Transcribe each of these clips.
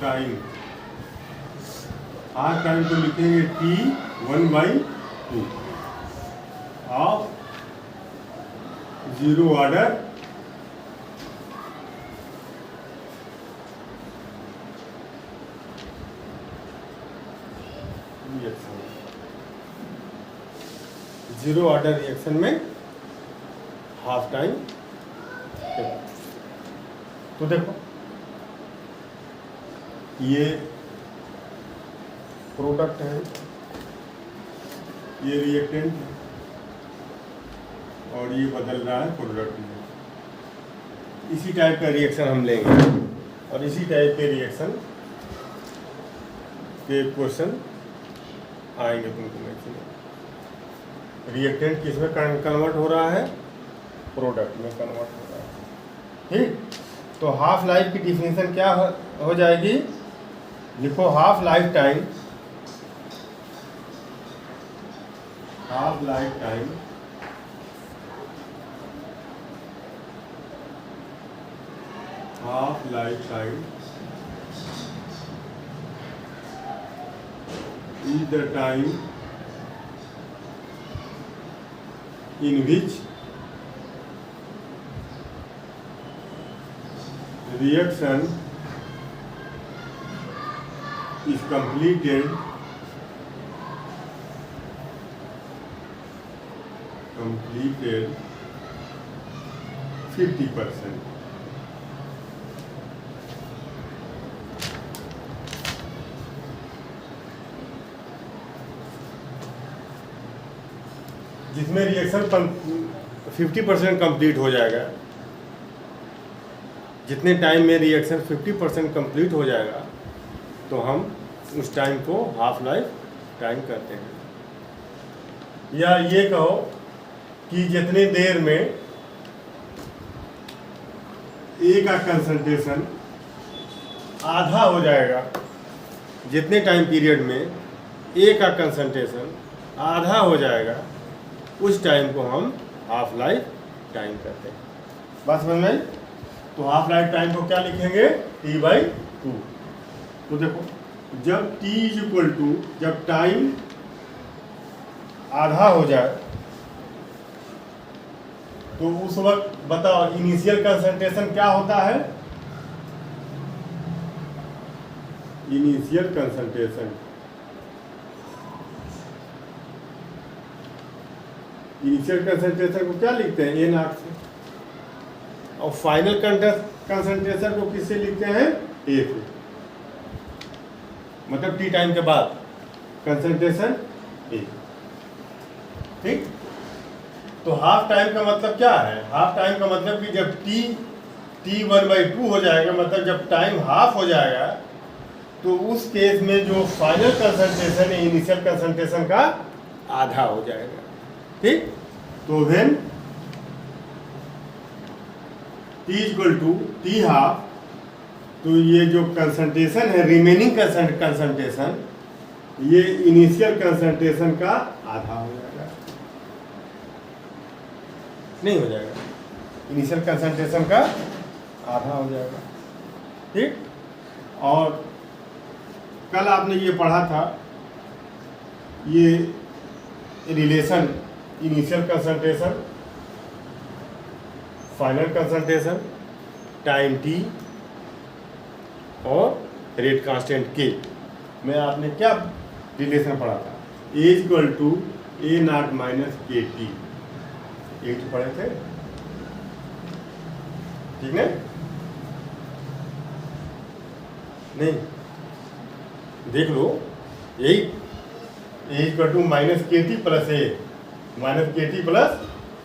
Time को लिखेंगे T1/2 of zero order reaction. Zero order reaction में हाफ टाइम। तो देखो ये प्रोडक्ट है, ये रिएक्टेंट है और ये बदल रहा है प्रोडक्ट में। इसी टाइप का रिएक्शन हम लेंगे और इसी टाइप के रिएक्शन के क्वेश्चन आएंगे तुमको मैक्सिमम। रिएक्टेंट किस में कन्वर्ट हो रहा है? प्रोडक्ट में कन्वर्ट हो रहा है। ठीक, तो हाफ लाइफ की डिफिनीशन क्या हो जाएगी? लिखो half life time is the time in which reaction is completed 50%। जिसमें रिएक्शन 50% कंप्लीट हो जाएगा, जितने टाइम में रिएक्शन 50% कंप्लीट हो जाएगा तो हम उस टाइम को हाफ लाइफ टाइम कहते हैं। या ये कहो कि जितने देर में ए का कंसंट्रेशन आधा हो जाएगा, जितने टाइम पीरियड में ए का कंसंट्रेशन आधा हो जाएगा उस टाइम को हम हाफ लाइफ टाइम कहते हैं। बात समझ में आई? तो हाफ लाइफ टाइम को क्या लिखेंगे? T/2। तो देखो जब T = जब टाइम आधा हो जाए तो उस वक्त बताओ इनिशियल कंसंट्रेशन क्या होता है? इनिशियल कंसंट्रेशन को क्या लिखते हैं? A0 से। और फाइनल कंसंट्रेशन को किससे लिखते हैं? A से। मतलब T टाइम के बाद कंसंट्रेशन A। ठीक, तो हाफ टाइम का मतलब क्या है? हाफ टाइम का मतलब कि जब T1/2 हो जाएगा, मतलब जब टाइम हाफ हो जाएगा तो उस केस में जो फाइनल कंसंट्रेशन है इनिशियल कंसंट्रेशन का आधा हो जाएगा। ठीक, तो व्हेन T = T½ तो ये जो कंसंट्रेशन है रिमेनिंग कंसंट्रेशन ये इनिशियल कंसंट्रेशन का आधा हो जाएगा। नहीं हो जाएगा, इनिशियल कंसंट्रेशन का आधा हो जाएगा। ठीक, और कल आपने ये पढ़ा था ये relation initial concentration, final concentration, time T और रेट कांस्टेंट K में आपने क्या रिलेशन पढ़ा था? A = A0 - KT। ये तो पढ़े थे, ठीक है? नहीं, देख लो यही A = -KT + A -KT +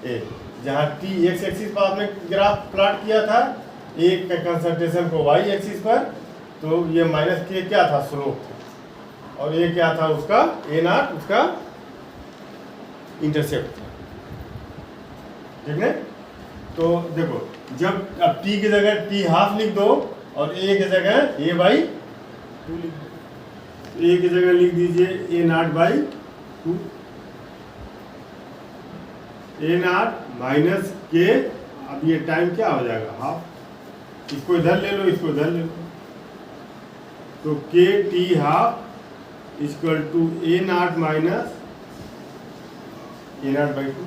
A। जहाँ T x एक्सिस पर आपने ग्राफ प्लॉट किया था, A का कंसंट्रेशन को y एक्सिस पर, तो ये -K क्या था? स्लोप था। और ये क्या था? उसका A0 उसका इंटरसेप्ट था। ठीक है? तो देखो जब अब T की जगह T½ लिख दो और A की जगह A/2 लिख दो। A की जगह लिख दीजिए A0/2, A0 - K। अब ये टाइम क्या हो जाएगा? हाफ। इसको इधर ले लो, इसको इधर ले लो। तो K T half equal to A naught minus A naught by two.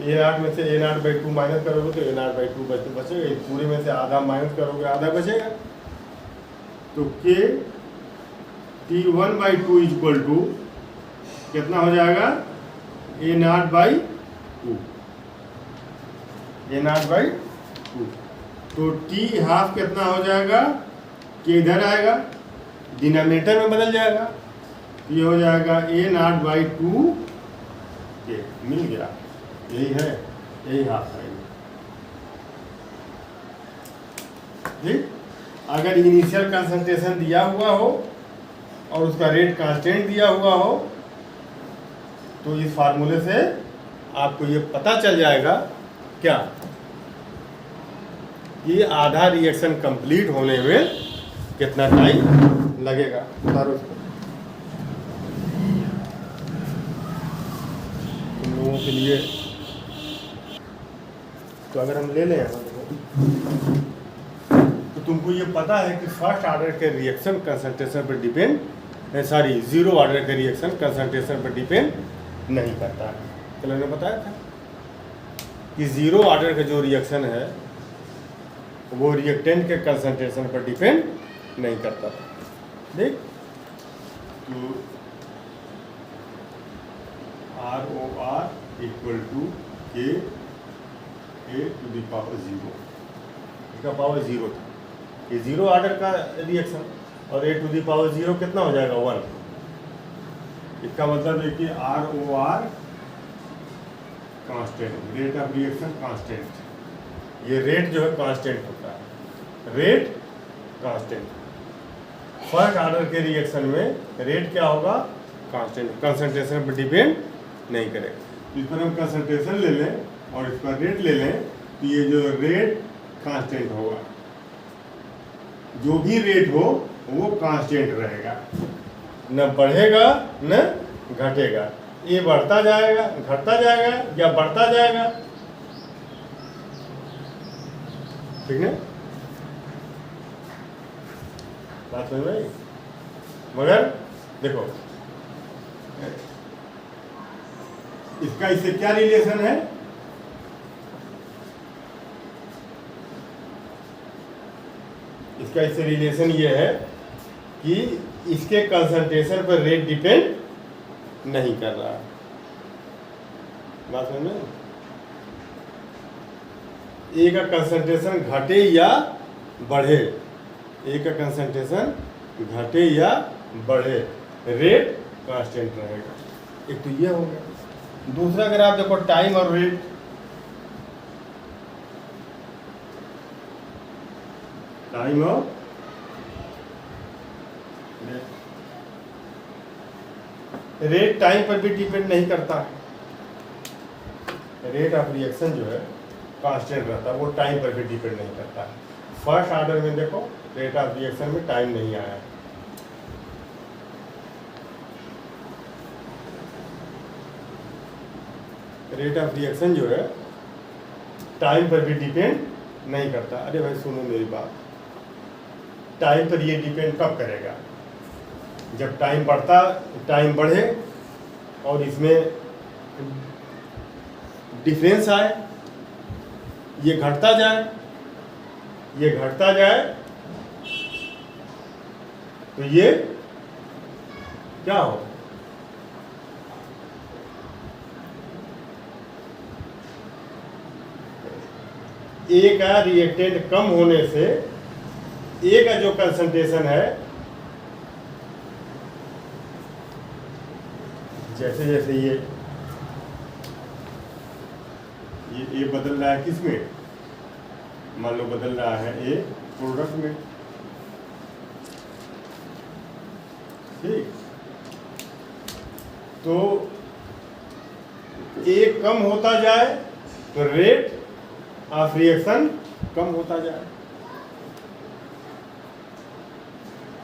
A naught में से A naught by two minus करोगे तो ए नॉट बाई टू बचेगा, इस पूरे में से आधा माइनस करोगे आधा बचेगा। तो K T one by two equal to कितना हो जाएगा, A naught by two, A naught by two. तो टी हाफ कितना हो जाएगा, कि इधर आएगा डिनोमिनेटर में बदल जाएगा, ये हो जाएगा ए नॉट बाई टू के, मिल गया, यही है, यही हाफ आएगा। ठीक, अगर इनिशियल कंसंट्रेशन दिया हुआ हो और उसका रेट कांस्टेंट दिया हुआ हो तो इस फार्मूले से आपको ये पता चल जाएगा क्या, कि आधा रिएक्शन कंप्लीट होने में कितना टाइम लगेगा। तुम लोगों के लिए तो अगर हम ले लें तो तुमको ये पता है कि फर्स्ट ऑर्डर के रिएक्शन कंसंट्रेशन पर डिपेंड, सॉरी जीरो ऑर्डर के रिएक्शन कंसंट्रेशन पर डिपेंड नहीं करता है। तो मैंने बताया था कि जीरो ऑर्डर का जो रिएक्शन है वो रिएक्टेंट के कंसंट्रेशन पर डिपेंड नहीं करता था। देख, तो R O R equal to K A to the power zero, इसका पावर जीरो था, ये जीरो ऑर्डर का रिएक्शन, और A to the power zero कितना हो जाएगा, वन। इसका मतलब है कि R O R constant, rate of reaction constant, ये रेट जो है कांस्टेंट होता है, रेट कांस्टेंट। फर्स्ट ऑर्डर के रिएक्शन में रेट क्या होगा, कांस्टेंट, कंसंट्रेशन पर डिपेंड नहीं करेगा। इस पर हम कंसंट्रेशन ले लें और इस पर रेट ले लें तो ये जो रेट कांस्टेंट होगा, जो भी रेट हो वो कांस्टेंट रहेगा, न बढ़ेगा न घटेगा, ये बढ़ता जाएगा घटता जाएगा या बढ़ता जाएगा, ठीक है, बात समझ में आई। मगर देखो इसका इससे क्या रिलेशन है, इसका इससे रिलेशन ये है कि इसके कंसंट्रेशन पर रेट डिपेंड नहीं कर रहा। बात समझ में, ए का कंसंट्रेशन घटे या बढ़े, ए का कंसंट्रेशन घटे या बढ़े, रेट कांस्टेंट रहेगा। एक तो ये हो गया। दूसरा अगर आप देखो टाइम और रेट, टाइम और रेट टाइम पर भी डिपेंड नहीं करता है, रेट ऑफ रिएक्शन जो है कांस्टेंट रहता है, वो टाइम पर भी डिपेंड नहीं करता है। फर्स्ट ऑर्डर में देखो रेट ऑफ रिएक्शन में टाइम नहीं आया है, रेट ऑफ रिएक्शन जो है टाइम पर भी डिपेंड नहीं करता। अरे भाई सुनो मेरी बात, टाइम पर ये डिपेंड कब करेगा, जब टाइम बढ़ता, टाइम बढ़े और इसमें डिफरेंस आए, ये घटता जाए, ये घटता जाए, तो ये क्या हो, ए का रिएक्टेंट कम होने से ए का जो कंसंट्रेशन है, जैसे जैसे ये बदल रहा है किसमें, मान लो बदल रहा है ए प्रोडक्ट में, ठीक, तो ए कम होता जाए तो रेट ऑफ रिएक्शन कम होता जाए,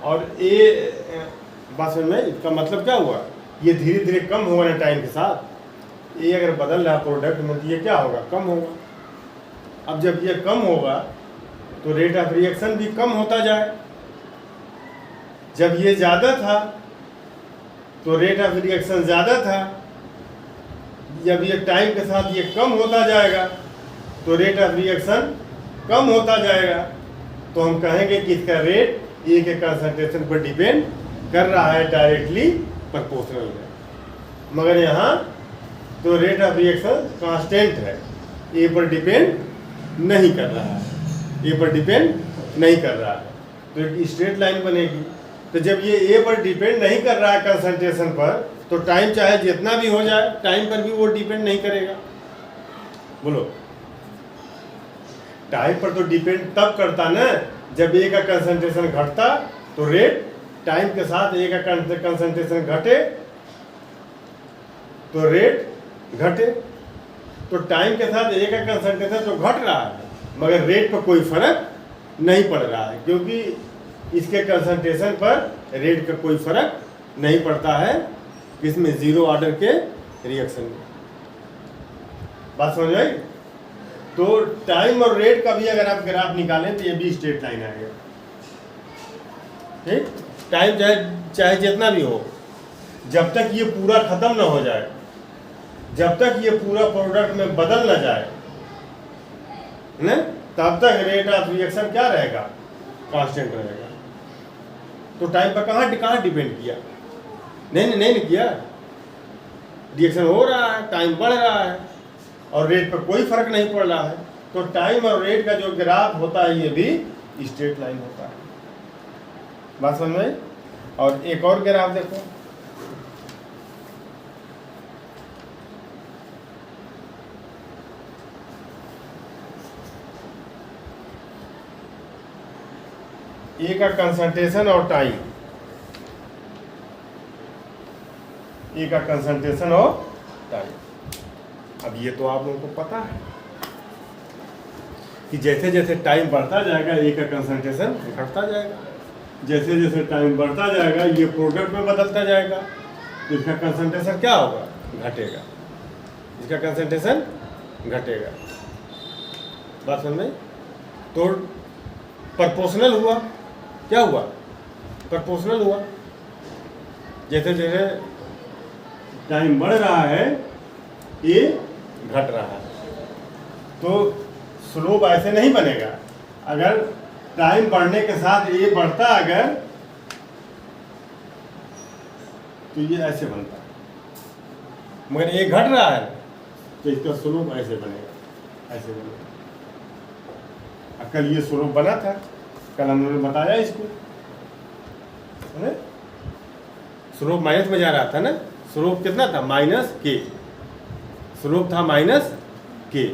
और ए बात समझ में, इसका मतलब क्या हुआ, ये धीरे धीरे कम होगा ना टाइम के साथ। ये अगर बदल रहा प्रोडक्ट में तो ये क्या होगा, कम होगा। अब जब ये कम होगा तो रेट ऑफ रिएक्शन भी कम होता जाए, जब ये ज़्यादा था तो रेट ऑफ रिएक्शन ज़्यादा था, जब ये टाइम के साथ ये कम होता जाएगा तो रेट ऑफ रिएक्शन कम होता जाएगा। तो हम कहेंगे कि इसका रेट ए के कंसंट्रेशन पर डिपेंड कर रहा है, डायरेक्टली प्रोपोर्शनल है। मगर यहाँ तो रेट ऑफ रिएक्शन कांस्टेंट है, ए पर डिपेंड नहीं कर रहा है, ए पर डिपेंड नहीं कर रहा है, तो एक स्ट्रेट लाइन बनेगी। तो जब ये ए पर डिपेंड नहीं कर रहा है कंसंट्रेशन पर, तो टाइम चाहे जितना भी हो जाए, टाइम पर भी वो डिपेंड नहीं करेगा। बोलो, टाइम पर तो डिपेंड तब करता ना जब ए का कंसंट्रेशन घटता, तो रेट टाइम के साथ ए का कंसंट्रेशन घटे तो रेट घटे। तो टाइम के साथ ए का कंसंट्रेशन तो घट रहा है, मगर रेट पर कोई फर्क नहीं पड़ रहा है, क्योंकि इसके कंसंट्रेशन पर रेट का कोई फर्क नहीं पड़ता है, इसमें जीरो ऑर्डर के रिएक्शन में। बात समझ आई? तो टाइम और रेट का भी अगर आप ग्राफ निकालें तो ये भी स्ट्रेट लाइन आएगा। ठीक, टाइम चाहे जितना भी हो, जब तक ये पूरा खत्म ना हो जाए, जब तक ये पूरा प्रोडक्ट में बदल ना जाए ना, तब तक रेट ऑफ रिएक्शन क्या रहेगा? कांस्टेंट रहेगा। तो टाइम पर कहाँ डिपेंड किया? नहीं किया। रिएक्शन हो रहा है, टाइम बढ़ रहा है और रेट पर कोई फर्क नहीं पड़ रहा है। तो टाइम और रेट का जो ग्राफ होता है ये भी स्ट्रेट लाइन होता है। बात समझ में? और एक और ग्राफ देखो, ए का कंसंट्रेशन और टाइम, ए का कंसंट्रेशन और टाइम। अब ये तो आप लोगों को पता है कि जैसे जैसे टाइम बढ़ता जाएगा ए का कंसंट्रेशन घटता जाएगा, जैसे जैसे टाइम बढ़ता जाएगा ये प्रोडक्ट में बदलता जाएगा, तो इसका कंसंट्रेशन क्या होगा? घटेगा, इसका कंसंट्रेशन घटेगा। बात समझ में? तो प्रोपोर्शनल हुआ, क्या हुआ? प्रोपोर्शनल हुआ। जैसे जैसे टाइम बढ़ रहा है ये घट रहा है, तो स्लोप ऐसे नहीं बनेगा। अगर टाइम बढ़ने के साथ ये बढ़ता अगर, तो ये ऐसे बनता है, मगर ये घट रहा है तो इसका स्लोप ऐसे बनेगा, ऐसे बनेगा। कल ये स्लोप बना था, कल हम लोगों ने बताया इसको, स्लोप माइनस में जा रहा था ना। स्लोप कितना था? -k। स्लोप था -k।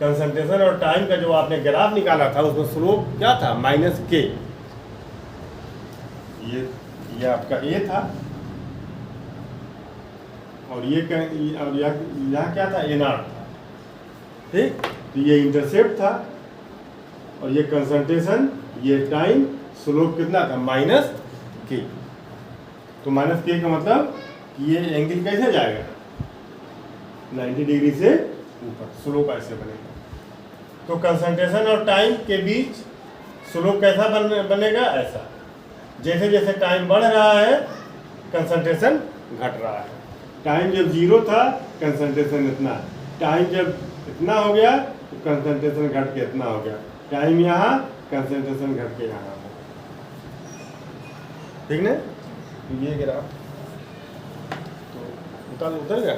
कंसंट्रेशन और टाइम का जो आपने ग्राफ निकाला था उसमें स्लोप क्या था? -k। ये आपका ए था और यहाँ क्या था? A0 था। ठीक, तो ये इंटरसेप्ट था और ये कंसंट्रेशन, ये टाइम, स्लोप कितना था? -k। तो -k का मतलब ये एंगल कैसे जाएगा? 90 डिग्री से ऊपर, स्लोप ऐसे बनेगा। तो कंसंट्रेशन और टाइम के बीच स्लोप कैसा बनेगा? ऐसा। जैसे जैसे टाइम बढ़ रहा है कंसंट्रेशन घट रहा है। टाइम जब जीरो था कंसंट्रेशन इतना, टाइम जब इतना हो गया तो कंसंट्रेशन घट के इतना हो गया, टाइम यहाँ, कंसंट्रेशन घट के यहाँ। ठीक ना? ये ग्राफ तो उतर गया।